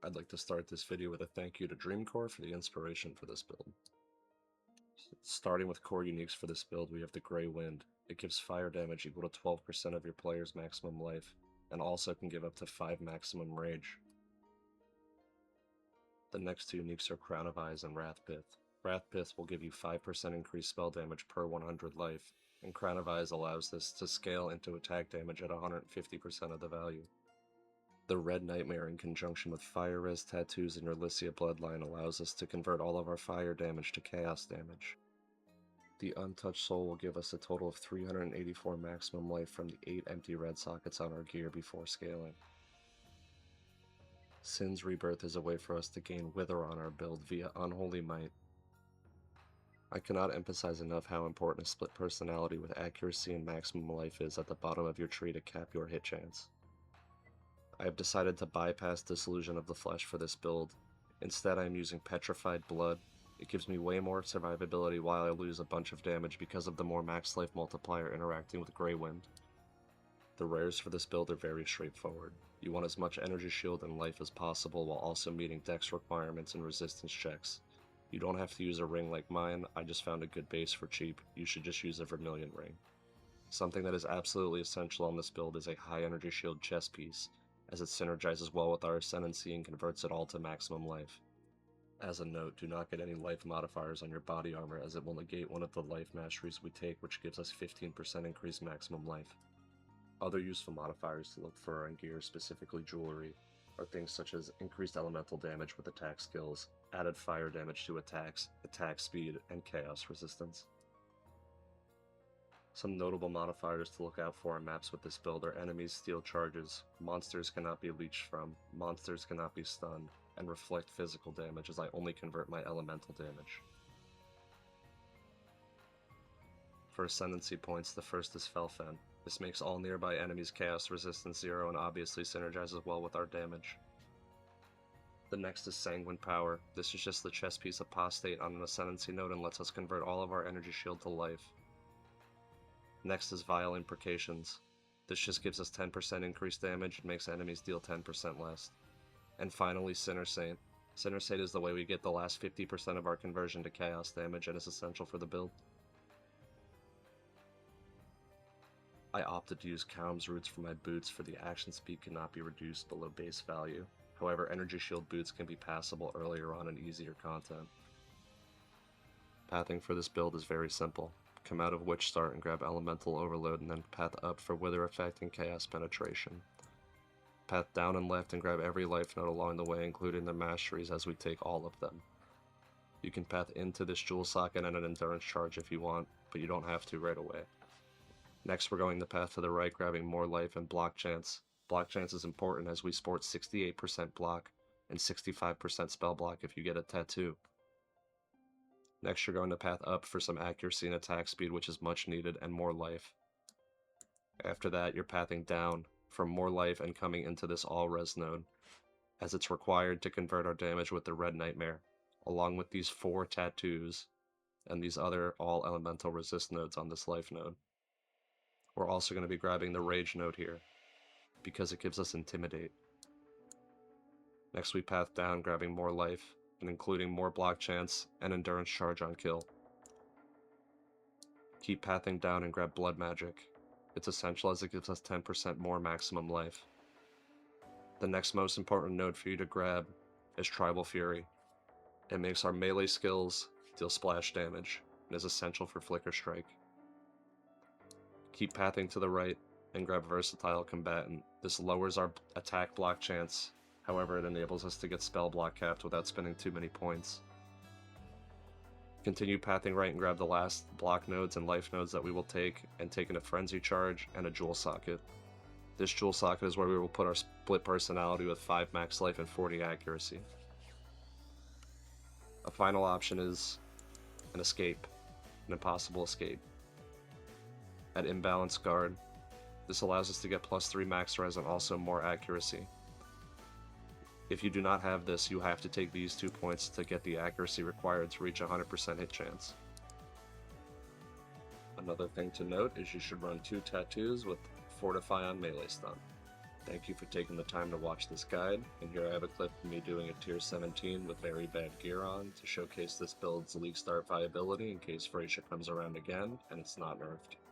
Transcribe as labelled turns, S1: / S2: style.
S1: I'd like to start this video with a thank you to Dreamcore for the inspiration for this build. Starting with core uniques for this build, we have the Grey Wind. It gives fire damage equal to 12% of your player's maximum life, and also can give up to 5 maximum rage. The next two uniques are Crown of Eyes and Wrathpith. Wrathpith will give you 5% increased spell damage per 100 life, and Crown of Eyes allows this to scale into attack damage at 150% of the value. The Red Nightmare in conjunction with Fire Res tattoos in your LYCIA Bloodline allows us to convert all of our fire damage to chaos damage. The Untouched Soul will give us a total of 384 maximum life from the 8 empty red sockets on our gear before scaling. Sin's Rebirth is a way for us to gain Wither on our build via Unholy Might. I cannot emphasize enough how important a split personality with accuracy and maximum life is at the bottom of your tree to cap your hit chance. I have decided to bypass Disillusion of the Flesh for this build. Instead, I am using Petrified Blood. It gives me way more survivability while I lose a bunch of damage because of the more max life multiplier interacting with Grey Wind. The rares for this build are very straightforward. You want as much energy shield and life as possible while also meeting dex requirements and resistance checks. You don't have to use a ring like mine, I just found a good base for cheap. You should just use a Vermilion ring. Something that is absolutely essential on this build is a high energy shield chest piece, as it synergizes well with our Ascendancy and converts it all to maximum life. As a note, do not get any life modifiers on your body armor, as it will negate one of the life masteries we take, which gives us 15% increased maximum life. Other useful modifiers to look for on gear, specifically jewelry, are things such as increased elemental damage with attack skills, added fire damage to attacks, attack speed, and chaos resistance. Some notable modifiers to look out for on maps with this build are enemies steal charges, monsters cannot be leeched from, monsters cannot be stunned, and reflect physical damage, as I only convert my elemental damage. For Ascendancy Points, the first is Felfen. This makes all nearby enemies chaos resistance 0 and obviously synergizes well with our damage. The next is Sanguine Power. This is just the chest piece Apostate on an Ascendancy node and lets us convert all of our energy shield to life. Next is Vile Imprecations. This just gives us 10% increased damage and makes enemies deal 10% less. And finally, Sinner Saint. Sinner Saint is the way we get the last 50% of our conversion to chaos damage and is essential for the build. I opted to use Kaum's Roots for my boots, for the action speed cannot be reduced below base value. However, energy shield boots can be passable earlier on in easier content. Pathing for this build is very simple. Come out of Witch Start and grab Elemental Overload, and then path up for Wither Effect and Chaos Penetration. Path down and left and grab every life node along the way, including the masteries, as we take all of them. You can path into this Jewel Socket and an Endurance Charge if you want, but you don't have to right away. Next, we're going the path to the right, grabbing more life and Block Chance. Block Chance is important as we sport 68% block and 65% spell block if you get a tattoo. Next, you're going to path up for some accuracy and attack speed, which is much needed, and more life. After that, you're pathing down for more life and coming into this all-res node, as it's required to convert our damage with the Red Nightmare, along with these 4 tattoos and these other all-elemental resist nodes on this life node. We're also going to be grabbing the Rage node here, because it gives us Intimidate. Next, we path down, grabbing more life, and including more Block Chance and Endurance Charge on kill. Keep pathing down and grab Blood Magic. It's essential as it gives us 10% more maximum life. The next most important node for you to grab is Tribal Fury. It makes our melee skills deal splash damage, and is essential for Flicker Strike. Keep pathing to the right and grab Versatile Combatant. This lowers our attack block chance, however it enables us to get spell block capped without spending too many points. Continue pathing right and grab the last block nodes and life nodes that we will take, and take in a Frenzy Charge and a Jewel Socket. This Jewel Socket is where we will put our split personality with 5 max life and 40 accuracy. A final option is an escape, an impossible escape. At Imbalance Guard, this allows us to get +3 max res and also more accuracy. If you do not have this, you have to take these 2 points to get the accuracy required to reach 100% hit chance. Another thing to note is you should run 2 tattoos with Fortify on melee stun. Thank you for taking the time to watch this guide, and here I have a clip of me doing a tier 17 with very bad gear on to showcase this build's league start viability in case Phracia comes around again and it's not nerfed.